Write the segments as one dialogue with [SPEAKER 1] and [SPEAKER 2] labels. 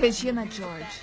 [SPEAKER 1] Regina George.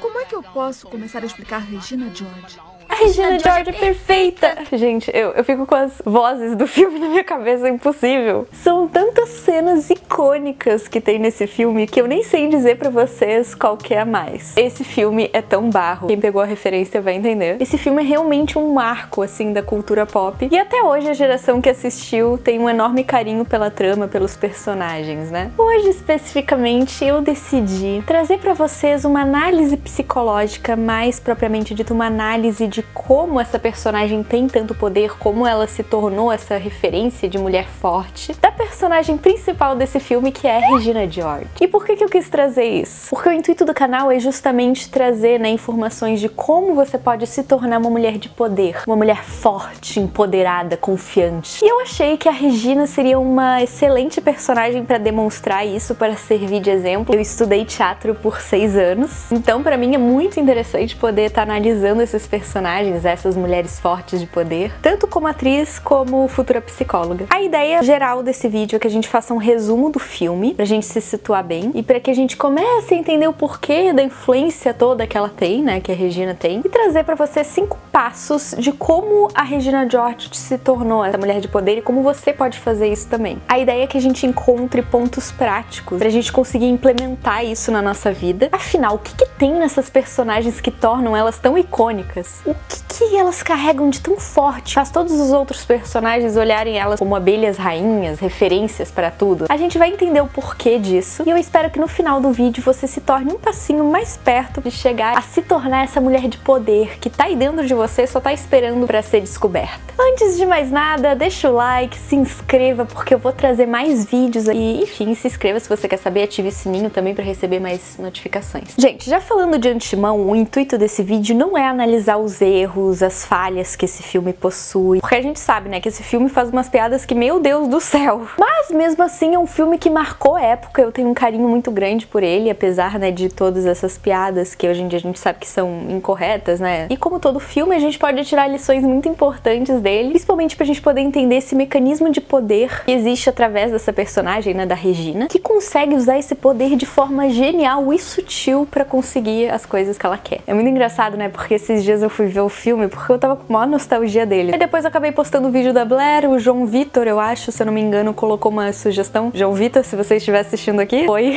[SPEAKER 1] Como é que eu posso começar a explicar Regina George?
[SPEAKER 2] A Regina George é perfeita! Gente, eu fico com as vozes do filme na minha cabeça, é impossível. São tantas cenas icônicas que tem nesse filme que eu nem sei dizer pra vocês qual que é a mais. Esse filme é tão barro, quem pegou a referência vai entender. Esse filme é realmente um marco, assim, da cultura pop. E até hoje a geração que assistiu tem um enorme carinho pela trama, pelos personagens, né? Hoje, especificamente, eu decidi trazer pra vocês uma análise psicológica, mais propriamente dita, uma análise de como essa personagem tem tanto poder, como ela se tornou essa referência de mulher forte, da personagem principal desse filme, que é a Regina George. E por que eu quis trazer isso? Porque o intuito do canal é justamente trazer, né, informações de como você pode se tornar uma mulher de poder, uma mulher forte, empoderada, confiante. E eu achei que a Regina seria uma excelente personagem para demonstrar isso, para servir de exemplo. Eu estudei teatro por 6 anos, então para mim é muito interessante poder estar analisando esses personagens, essas mulheres fortes de poder, tanto como atriz como futura psicóloga. A ideia geral desse vídeo é que a gente faça um resumo do filme, pra gente se situar bem, e pra que a gente comece a entender o porquê da influência toda que ela tem, né, que a Regina tem, e trazer pra você 5 passos de como a Regina George se tornou essa mulher de poder e como você pode fazer isso também. A ideia é que a gente encontre pontos práticos pra gente conseguir implementar isso na nossa vida. Afinal, o que tem nessas personagens que tornam elas tão icônicas? O que elas carregam de tão forte? Faz todos os outros personagens olharem elas como abelhas rainhas, referências pra tudo. A gente vai entender o porquê disso e eu espero que no final do vídeo você se torne um passinho mais perto de chegar a se tornar essa mulher de poder que tá aí dentro de você, só tá esperando pra ser descoberta. Antes de mais nada, deixa o like, se inscreva porque eu vou trazer mais vídeos e, enfim, se inscreva se você quer saber, ative o sininho também pra receber mais notificações. Gente, já falando de antemão, o intuito desse vídeo não é analisar os erros, as falhas que esse filme possui, porque a gente sabe, né, que esse filme faz umas piadas que, meu Deus do céu! Mas mesmo assim é um filme que marcou a época, eu tenho um carinho muito grande por ele, apesar, né, de todas essas piadas que hoje em dia a gente sabe que são incorretas, né? E como todo filme, a gente pode tirar lições muito importantes dele, principalmente pra gente poder entender esse mecanismo de poder que existe através dessa personagem, né, da Regina, que consegue usar esse poder de forma genial e sutil pra conseguir as coisas que ela quer. É muito engraçado, né, porque esses dias eu fui ver o filme porque eu tava com maior nostalgia dele. E depois eu acabei postando o vídeo da Blair, o João Vitor, eu acho, se eu não me engano, colocou uma sugestão. João Vitor, se você estiver assistindo aqui, oi!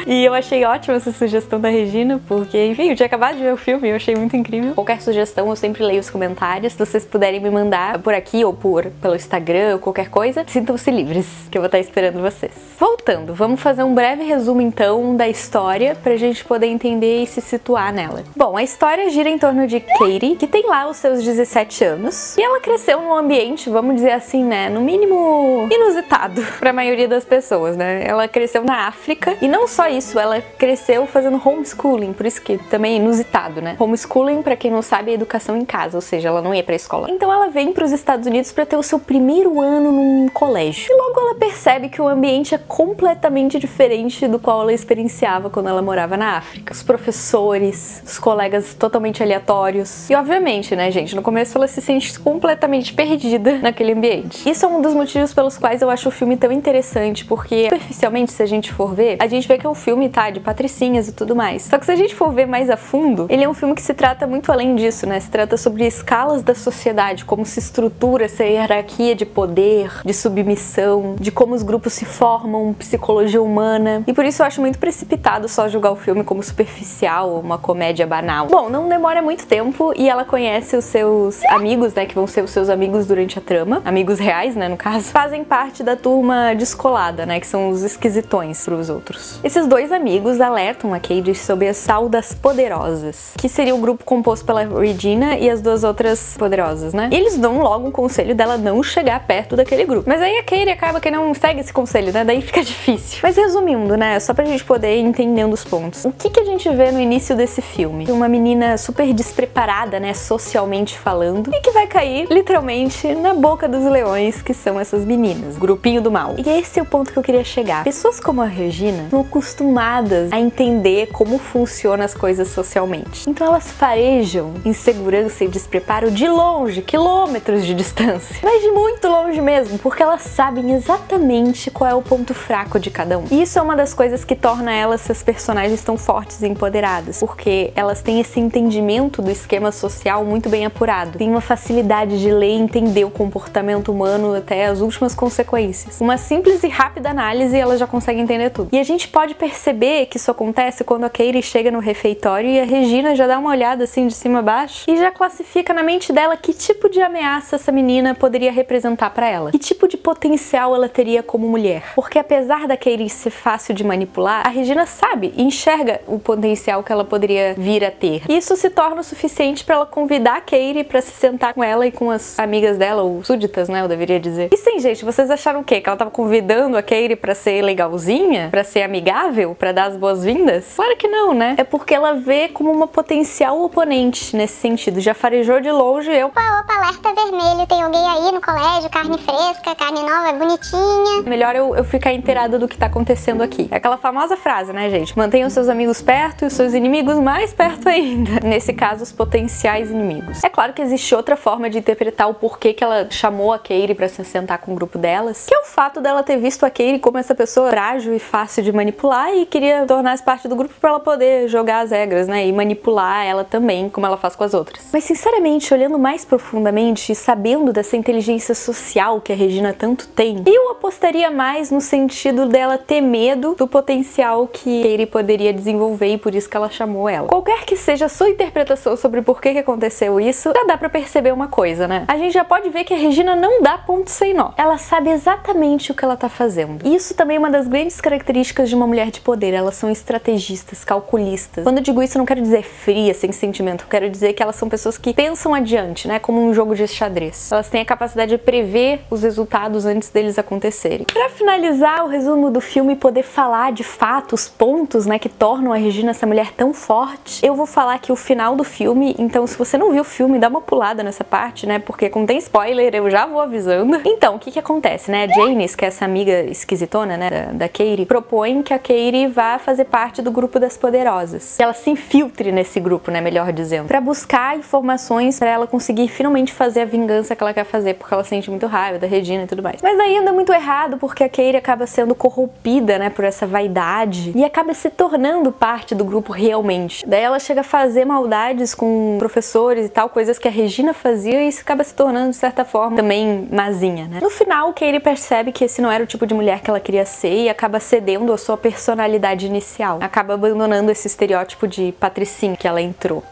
[SPEAKER 2] E eu achei ótima essa sugestão da Regina, porque, enfim, eu tinha acabado de ver o filme e eu achei muito incrível. Qualquer sugestão, eu sempre leio os comentários. Se vocês puderem me mandar por aqui ou pelo Instagram ou qualquer coisa, sintam-se livres, que eu vou estar esperando vocês. Voltando, vamos fazer um breve resumo, então, da história pra gente poder entender e se situar nela. Bom, a história gira em torno de Katie, que tem lá os seus 17 anos, e ela cresceu num ambiente, vamos dizer assim, né, no mínimo inusitado pra maioria das pessoas, né? Ela cresceu na África, e não só isso, ela cresceu fazendo homeschooling, por isso que também é inusitado, né? Homeschooling, pra quem não sabe, é educação em casa, ou seja, ela não ia pra escola. Então ela vem pros Estados Unidos pra ter o seu primeiro ano num colégio. E logo ela percebe que o ambiente é completamente diferente do qual ela experienciava quando ela morava na África. Os professores, os colegas totalmente aleatórios. E obviamente, né, gente, no começo ela se sente completamente perdida naquele ambiente. Isso é um dos motivos pelos quais eu acho o filme tão interessante, porque superficialmente, se a gente for ver, a gente vê que é um filme, tá, de patricinhas e tudo mais. Só que se a gente for ver mais a fundo, ele é um filme que se trata muito além disso, né? Se trata sobre escalas da sociedade, como se estrutura essa hierarquia de poder, de submissão, de como os grupos se formam, psicologia humana. E por isso eu acho muito precipitado só julgar o filme como superficial ou uma comédia banal. Bom, não demora muito tempo e ela conhece os seus amigos, né, que vão ser os seus amigos durante a trama, amigos reais, né, no caso, fazem parte da turma descolada, né, que são os esquisitões pros outros. Esses dois amigos alertam a Katie sobre a tal das poderosas, que seria o grupo composto pela Regina e as duas outras poderosas, né? E eles dão logo um conselho dela não chegar perto daquele grupo. Mas aí a Katie acaba que não segue esse conselho, né? Daí fica difícil. Mas resumindo, né, só pra gente poder ir entendendo os pontos. O que a gente vê no início desse filme? Uma menina super dispersa despreparada, né, socialmente falando, e que vai cair, literalmente, na boca dos leões, que são essas meninas, grupinho do mal. E esse é o ponto que eu queria chegar. Pessoas como a Regina estão acostumadas a entender como funcionam as coisas socialmente. Então elas farejam insegurança e despreparo de longe, quilômetros de distância. Mas de muito longe mesmo, porque elas sabem exatamente qual é o ponto fraco de cada um. E isso é uma das coisas que torna elas, essas personagens, tão fortes e empoderadas, porque elas têm esse entendimento do esquema social muito bem apurado. Tem uma facilidade de ler e entender o comportamento humano até as últimas consequências. Uma simples e rápida análise e elas já conseguem entender tudo. E a gente pode perceber que isso acontece quando a Katie chega no refeitório e a Regina já dá uma olhada assim de cima a baixo e já classifica na mente dela que tipo de ameaça essa menina poderia representar pra ela. Que tipo de potencial ela teria como mulher. Porque apesar da Katie ser fácil de manipular, a Regina sabe e enxerga o potencial que ela poderia vir a ter. E isso se torna o suficiente pra ela convidar a Katie pra se sentar com ela e com as amigas dela, ou súditas, né, eu deveria dizer. E sim, gente, vocês acharam o quê? Que ela tava convidando a Katie pra ser legalzinha? Pra ser amigável? Pra dar as boas-vindas? Claro que não, né? É porque ela vê como uma potencial oponente nesse sentido. Já farejou de longe,
[SPEAKER 3] Opa, alerta vermelho, tem alguém aí no colégio, carne fresca, carne nova, bonitinha.
[SPEAKER 2] Melhor eu ficar inteirada do que tá acontecendo aqui. É aquela famosa frase, né, gente? Mantenha os seus amigos perto e os seus inimigos mais perto ainda. Nesse caso, os potenciais inimigos. É claro que existe outra forma de interpretar o porquê que ela chamou a Katie pra se sentar com o grupo delas, que é o fato dela ter visto a Katie como essa pessoa frágil e fácil de manipular e queria tornar-se parte do grupo pra ela poder jogar as regras, né, e manipular ela também, como ela faz com as outras. Mas sinceramente, olhando mais profundamente e sabendo dessa inteligência social que a Regina tanto tem, eu apostaria mais no sentido dela ter medo do potencial que Katie poderia desenvolver e por isso que ela chamou ela. Qualquer que seja a sua interpretação sobre por que aconteceu isso, já dá pra perceber uma coisa, né? A gente já pode ver que a Regina não dá ponto sem nó. Ela sabe exatamente o que ela tá fazendo. E isso também é uma das grandes características de uma mulher de poder. Elas são estrategistas, calculistas. Quando eu digo isso, eu não quero dizer fria, sem sentimento. Eu quero dizer que elas são pessoas que pensam adiante, né? Como um jogo de xadrez. Elas têm a capacidade de prever os resultados antes deles acontecerem. Pra finalizar o resumo do filme e poder falar de fato os pontos, né, que tornam a Regina essa mulher tão forte, eu vou falar aqui o final do filme. Então, se você não viu o filme, dá uma pulada nessa parte, né? Porque contém spoiler, eu já vou avisando. Então, o que acontece, né? A Janice, que é essa amiga esquisitona, né, da Katie, propõe que a Katie vá fazer parte do grupo das poderosas. Que ela se infiltre nesse grupo, né, melhor dizendo, pra buscar informações pra ela conseguir finalmente fazer a vingança que ela quer fazer, porque ela sente muito raiva da Regina e tudo mais. Mas aí anda muito errado, porque a Katie acaba sendo corrompida, né, por essa vaidade e acaba se tornando parte do grupo realmente. Daí ela chega a fazer maldades com professores e tal, coisas que a Regina fazia, e isso acaba se tornando, de certa forma, também mazinha, né? No final, Katie percebe que esse não era o tipo de mulher que ela queria ser e acaba cedendo a sua personalidade inicial. Acaba abandonando esse estereótipo de patricinha que ela entrou.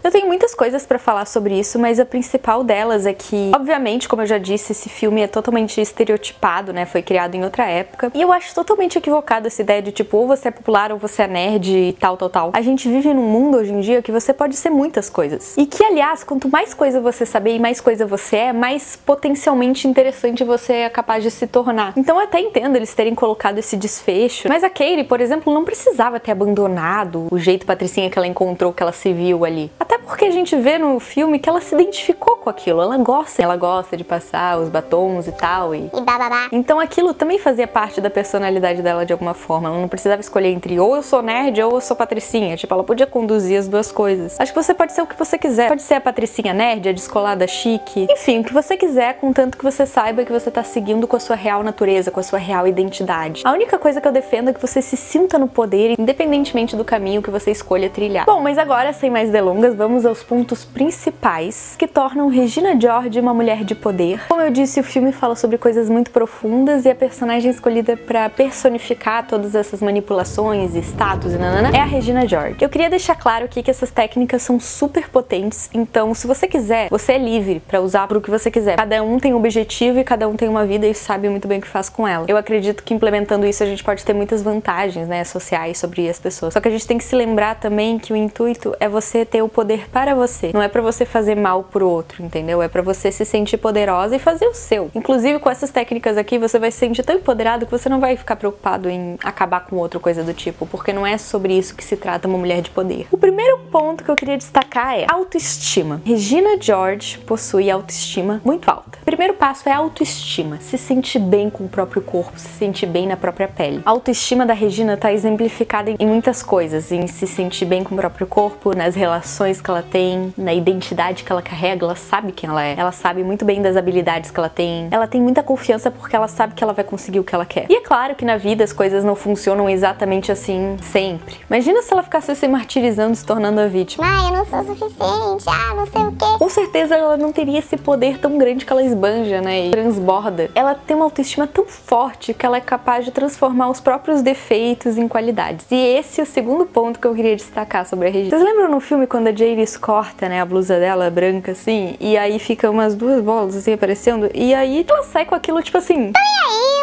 [SPEAKER 2] Eu tenho muitas coisas pra falar sobre isso, mas a principal delas é que, obviamente, como eu já disse, esse filme é totalmente estereotipado, né? Foi criado em outra época. E eu acho totalmente equivocado essa ideia de, tipo, ou você é popular ou você é nerd e tal. A gente vive num mundo hoje em dia que você pode ser muitas coisas. E que, aliás, quanto mais coisa você saber e mais coisa você é, mais potencialmente interessante você é capaz de se tornar. Então eu até entendo eles terem colocado esse desfecho. Mas a Katie, por exemplo, não precisava ter abandonado o jeito patricinha que ela encontrou, que ela se viu ali. Até porque a gente vê no filme que ela se identificou com aquilo. Ela gosta de passar os batons e tal. E
[SPEAKER 3] bababá.
[SPEAKER 2] Então aquilo também fazia parte da personalidade dela de alguma forma. Ela não precisava escolher entre ou eu sou nerd ou eu sou patricinha. Tipo, ela podia conduzir as duas coisas. Acho que você pode ser o que você quiser. Pode ser a patricinha nerd, a descolada chique. Enfim, o que você quiser, contanto que você saiba que você tá seguindo com a sua real natureza, com a sua real identidade. A única coisa que eu defendo é que você se sinta no poder, independentemente do caminho que você escolha trilhar. Bom, mas agora, sem mais delongas, vamos aos pontos principais que tornam Regina George uma mulher de poder. Como eu disse, o filme fala sobre coisas muito profundas e a personagem escolhida pra personificar todas essas manipulações e status e nanana é a Regina George. Eu queria deixar claro aqui que essas técnicas são super potentes, então se você quiser, você é livre pra usar pro que você quiser. Cada um tem um objetivo e cada um tem uma vida e sabe muito bem o que faz com ela. Eu acredito que implementando isso a gente pode ter muitas vantagens, né, sociais sobre as pessoas. Só que a gente tem que se lembrar também que o intuito é você você ter o poder para você. Não é pra você fazer mal pro outro, entendeu? É pra você se sentir poderosa e fazer o seu. Inclusive, com essas técnicas aqui, você vai se sentir tão empoderado que você não vai ficar preocupado em acabar com outra coisa do tipo, porque não é sobre isso que se trata uma mulher de poder. O primeiro ponto que eu queria destacar é autoestima. Regina George possui autoestima muito alta. O primeiro passo é autoestima, se sentir bem com o próprio corpo, se sentir bem na própria pele. A autoestima da Regina tá exemplificada em muitas coisas, em se sentir bem com o próprio corpo, nas relações que ela tem, na identidade que ela carrega, ela sabe quem ela é, ela sabe muito bem das habilidades que ela tem muita confiança porque ela sabe que ela vai conseguir o que ela quer. E é claro que na vida as coisas não funcionam exatamente assim sempre. Imagina se ela ficasse se martirizando, se tornando a vítima.
[SPEAKER 3] Ah, eu não sou suficiente, não sei o quê.
[SPEAKER 2] Com certeza ela não teria esse poder tão grande que ela esbanja, né, e transborda. Ela tem uma autoestima tão forte que ela é capaz de transformar os próprios defeitos em qualidades. E esse é o segundo ponto que eu queria destacar sobre a Regina. Vocês lembram no filme quando a Jairis corta, né, a blusa dela branca assim, e aí fica umas duas bolas assim aparecendo, e aí ela sai com aquilo tipo assim...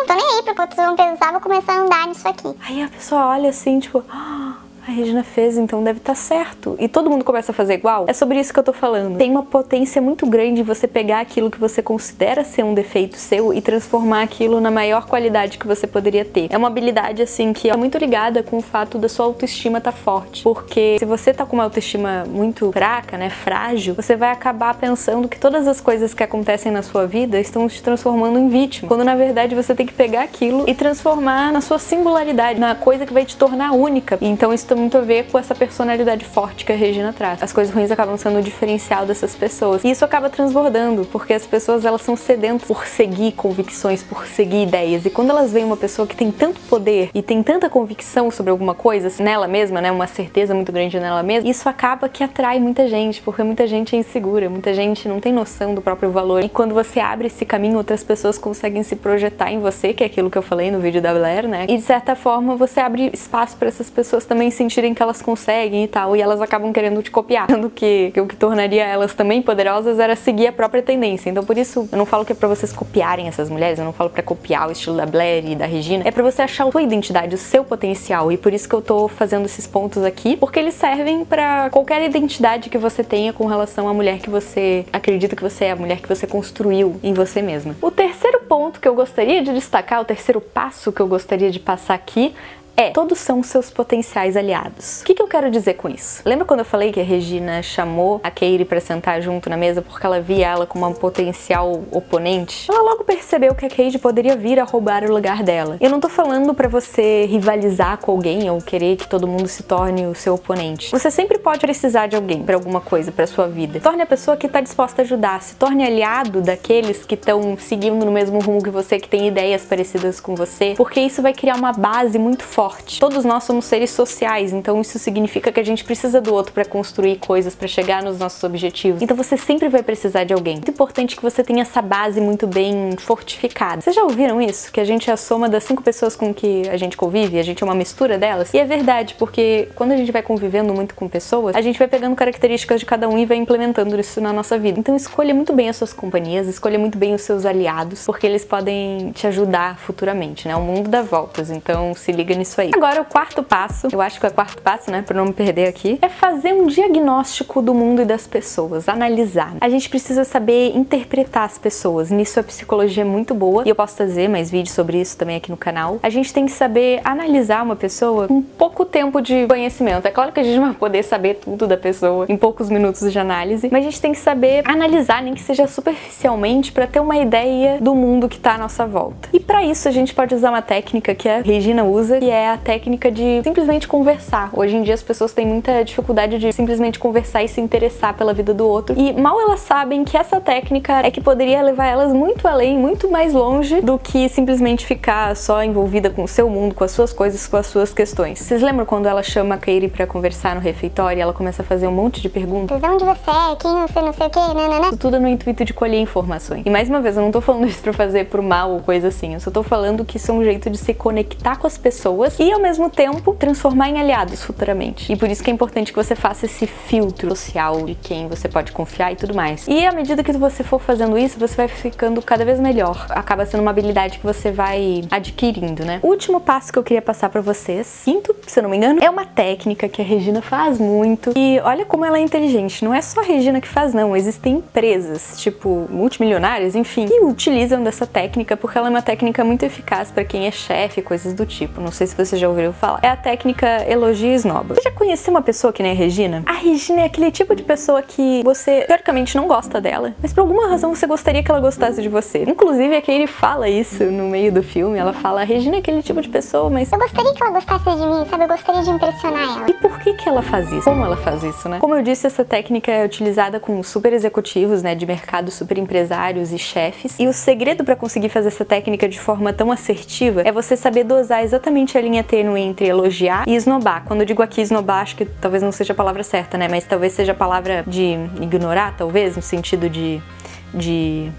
[SPEAKER 3] Tô nem aí pra outros não pensar, vou começar a andar nisso aqui.
[SPEAKER 2] Aí a pessoa olha assim, tipo... a Regina fez, então deve estar certo. E todo mundo começa a fazer igual? É sobre isso que eu tô falando. Tem uma potência muito grande você pegar aquilo que você considera ser um defeito seu e transformar aquilo na maior qualidade que você poderia ter. É uma habilidade, assim, que é muito ligada com o fato da sua autoestima estar forte. Porque se você tá com uma autoestima muito fraca, né, frágil, você vai acabar pensando que todas as coisas que acontecem na sua vida estão te transformando em vítima. Quando na verdade você tem que pegar aquilo e transformar na sua singularidade, na coisa que vai te tornar única. Então isso tem muito a ver com essa personalidade forte que a Regina traz. As coisas ruins acabam sendo o diferencial dessas pessoas. E isso acaba transbordando, porque as pessoas, elas são sedentas por seguir convicções, por seguir ideias. E quando elas veem uma pessoa que tem tanto poder e tem tanta convicção sobre alguma coisa, assim, nela mesma, né, uma certeza muito grande nela mesma, isso acaba que atrai muita gente, porque muita gente é insegura, muita gente não tem noção do próprio valor. E quando você abre esse caminho, outras pessoas conseguem se projetar em você, que é aquilo que eu falei no vídeo da Blair, né? E de certa forma você abre espaço para essas pessoas também sentirem que elas conseguem e tal, e elas acabam querendo te copiar. Sendo que o que tornaria elas também poderosas era seguir a própria tendência. Então por isso eu não falo que é pra vocês copiarem essas mulheres, eu não falo pra copiar o estilo da Blair e da Regina, é pra você achar a sua identidade, o seu potencial, e por isso que eu tô fazendo esses pontos aqui, porque eles servem pra qualquer identidade que você tenha com relação à mulher que você acredita que você é, a mulher que você construiu em você mesma. O terceiro ponto que eu gostaria de destacar, o terceiro passo que eu gostaria de passar aqui todos são seus potenciais aliados. O que eu quero dizer com isso? Lembra quando eu falei que a Regina chamou a Katie pra sentar junto na mesa porque ela via ela como uma potencial oponente? Ela logo percebeu que a Katie poderia vir a roubar o lugar dela. Eu não tô falando pra você rivalizar com alguém ou querer que todo mundo se torne o seu oponente. Você sempre pode precisar de alguém pra alguma coisa, pra sua vida. Torne a pessoa que tá disposta a ajudar, se torne aliado daqueles que estão seguindo no mesmo rumo que você, que tem ideias parecidas com você, porque isso vai criar uma base muito forte. Todos nós somos seres sociais, então isso significa que a gente precisa do outro para construir coisas, para chegar nos nossos objetivos. Então você sempre vai precisar de alguém. Muito importante que você tenha essa base muito bem fortificada. Vocês já ouviram isso? Que a gente é a soma das 5 pessoas com que a gente convive, a gente é uma mistura delas? E é verdade, porque quando a gente vai convivendo muito com pessoas, a gente vai pegando características de cada um e vai implementando isso na nossa vida. Então escolha muito bem as suas companhias, escolha muito bem os seus aliados, porque eles podem te ajudar futuramente, né? O mundo dá voltas, então se liga nisso aí. Agora o quarto passo, eu acho que é o quarto passo, né, pra não me perder aqui, é fazer um diagnóstico do mundo e das pessoas, analisar. A gente precisa saber interpretar as pessoas, nisso a psicologia é muito boa, e eu posso trazer mais vídeos sobre isso também aqui no canal. A gente tem que saber analisar uma pessoa com pouco tempo de conhecimento. É claro que a gente não vai poder saber tudo da pessoa em poucos minutos de análise, mas a gente tem que saber analisar, nem que seja superficialmente, pra ter uma ideia do mundo que tá à nossa volta. E pra isso a gente pode usar uma técnica que a Regina usa, que é a técnica de simplesmente conversar. Hoje em dia as pessoas têm muita dificuldade de simplesmente conversar e se interessar pela vida do outro, e mal elas sabem que essa técnica é que poderia levar elas muito além, muito mais longe do que simplesmente ficar só envolvida com o seu mundo, com as suas coisas, com as suas questões. Vocês lembram quando ela chama a Katie pra conversar no refeitório e ela começa a fazer um monte de perguntas?
[SPEAKER 3] De onde você é? Quem você não sei o que, nananã.
[SPEAKER 2] Tudo no intuito de colher informações. E mais uma vez, eu não tô falando isso pra fazer pro mal ou coisa assim, eu só tô falando que isso é um jeito de se conectar com as pessoas pessoas e, ao mesmo tempo, transformar em aliados futuramente. E por isso que é importante que você faça esse filtro social de quem você pode confiar e tudo mais. E à medida que você for fazendo isso, você vai ficando cada vez melhor. Acaba sendo uma habilidade que você vai adquirindo, né? O último passo que eu queria passar pra vocês, quinto, se eu não me engano, é uma técnica que a Regina faz muito. E olha como ela é inteligente. Não é só a Regina que faz, não. Existem empresas, tipo, multimilionárias, enfim, que utilizam dessa técnica porque ela é uma técnica muito eficaz pra quem é chefe, coisas do tipo. Não sei se você já ouviu falar. É a técnica elogia e esnoba. Você já conheceu uma pessoa que nem a Regina? A Regina é aquele tipo de pessoa que você, teoricamente, não gosta dela, mas por alguma razão você gostaria que ela gostasse de você. Inclusive, a Katie fala isso no meio do filme. Ela fala, a Regina é aquele tipo de pessoa, mas...
[SPEAKER 3] eu gostaria que ela gostasse de mim, sabe? Eu gostaria de impressionar ela.
[SPEAKER 2] E por que ela faz isso? Como ela faz isso, né? Como eu disse, essa técnica é utilizada com super executivos, né, de mercado, super empresários e chefes. E o segredo pra conseguir fazer essa técnica de forma tão assertiva é você saber dosar exatamente a linha tênue entre elogiar e esnobar. Quando eu digo aqui esnobar, acho que talvez não seja a palavra certa, né? Mas talvez seja a palavra de ignorar, talvez, no sentido de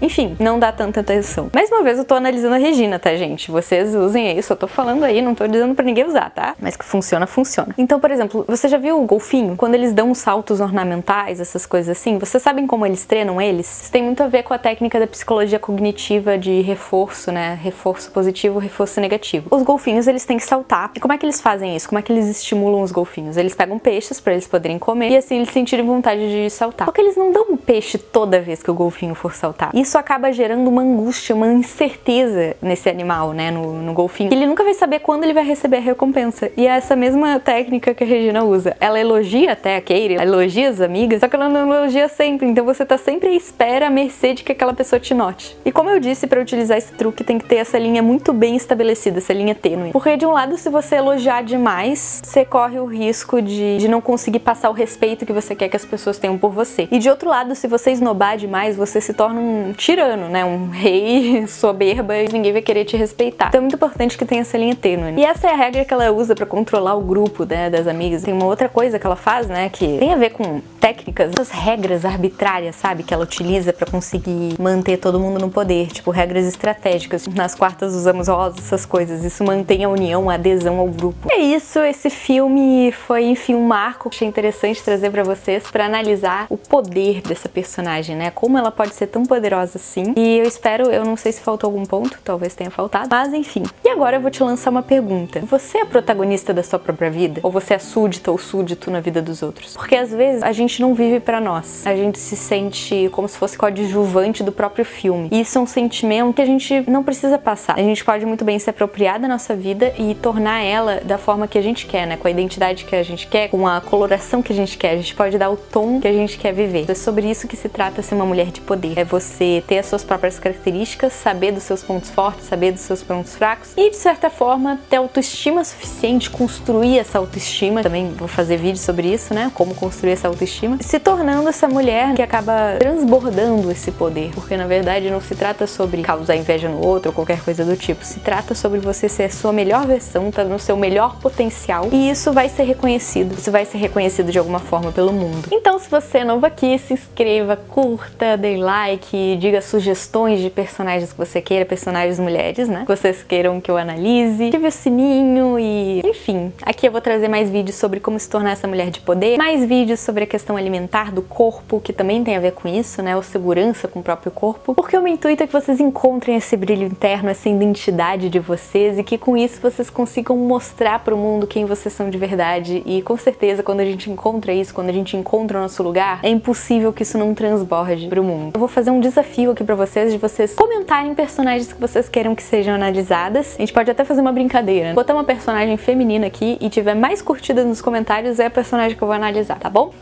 [SPEAKER 2] enfim, não dá tanta atenção. Mais uma vez eu tô analisando a Regina, tá, gente? Vocês usem isso, eu tô falando aí, não tô dizendo pra ninguém usar, tá? Mas que funciona, funciona. Então, por exemplo, você já viu o golfinho? Quando eles dão saltos ornamentais, essas coisas assim, vocês sabem como eles treinam eles? Isso tem muito a ver com a técnica da psicologia cognitiva de reforço, né? Reforço positivo, reforço negativo. Os golfinhos, eles têm que saltar. E como é que eles fazem isso? Como é que eles estimulam os golfinhos? Eles pegam peixes pra eles poderem comer e assim eles sentirem vontade de saltar. Porque eles não dão um peixe toda vez que o golfinho for saltar. Isso acaba gerando uma angústia, uma incerteza nesse animal, né, no golfinho. Ele nunca vai saber quando ele vai receber a recompensa. E é essa mesma técnica que a Regina usa. Ela elogia até a Katie, ela elogia as amigas, só que ela não elogia sempre. Então você tá sempre à espera, à mercê de que aquela pessoa te note. E como eu disse, pra utilizar esse truque tem que ter essa linha muito bem estabelecida, essa linha tênue. Porque de um lado, se você elogiar demais, você corre o risco de não conseguir passar o respeito que você quer que as pessoas tenham por você. E de outro lado, se você esnobar demais, você se torna um tirano, né? Um rei soberba e ninguém vai querer te respeitar. Então é muito importante que tenha essa linha tênue. E essa é a regra que ela usa pra controlar o grupo, né, das amigas. Tem uma outra coisa que ela faz, né, que tem a ver com técnicas, essas regras arbitrárias, sabe? Que ela utiliza pra conseguir manter todo mundo no poder. Tipo, regras estratégicas. Nas quartas usamos rosa, essas coisas. Isso mantém a união, a adesão ao grupo. É isso, esse filme foi, enfim, um marco. Achei interessante trazer pra vocês pra analisar o poder dessa personagem, né? Como ela pode ser tão poderosa assim. E eu espero, eu não sei se faltou algum ponto, talvez tenha faltado, mas enfim. E agora eu vou te lançar uma pergunta. Você é a protagonista da sua própria vida? Ou você é súdita ou súdito na vida dos outros? Porque às vezes a gente não vive pra nós. A gente se sente como se fosse coadjuvante do próprio filme. E isso é um sentimento que a gente não precisa passar. A gente pode muito bem se apropriar da nossa vida e tornar ela da forma que a gente quer, né? Com a identidade que a gente quer, com a coloração que a gente quer. A gente pode dar o tom que a gente quer viver. É sobre isso que se trata ser uma mulher de poder. É você ter as suas próprias características, saber dos seus pontos fortes, saber dos seus pontos fracos e, de certa forma, ter autoestima suficiente, construir essa autoestima. Também vou fazer vídeo sobre isso, né? Como construir essa autoestima. Se tornando essa mulher que acaba transbordando esse poder. Porque, na verdade, não se trata sobre causar inveja no outro ou qualquer coisa do tipo. Se trata sobre você ser a sua melhor versão, tá no seu melhor potencial e isso vai ser reconhecido. Isso vai ser reconhecido de alguma forma pelo mundo. Então, se você é novo aqui, se inscreva, curta, dê like, diga sugestões de personagens que você queira, personagens mulheres, né? Que vocês queiram que eu analise, ative o sininho e... enfim, aqui eu vou trazer mais vídeos sobre como se tornar essa mulher de poder, mais vídeos sobre a questão alimentar do corpo, que também tem a ver com isso, né? Ou segurança com o próprio corpo, porque o meu intuito é que vocês encontrem esse brilho interno, essa identidade de vocês e que com isso vocês consigam mostrar pro mundo quem vocês são de verdade e com certeza quando a gente encontra isso, quando a gente encontra o nosso lugar, é impossível que isso não transborde pro mundo. Eu vou fazer um desafio aqui pra vocês, de vocês comentarem personagens que vocês queiram que sejam analisadas. A gente pode até fazer uma brincadeira. Botar uma personagem feminina aqui e tiver mais curtidas nos comentários é a personagem que eu vou analisar, tá bom?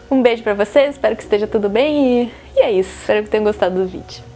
[SPEAKER 2] Um beijo pra vocês, espero que esteja tudo bem e é isso. Espero que tenham gostado do vídeo.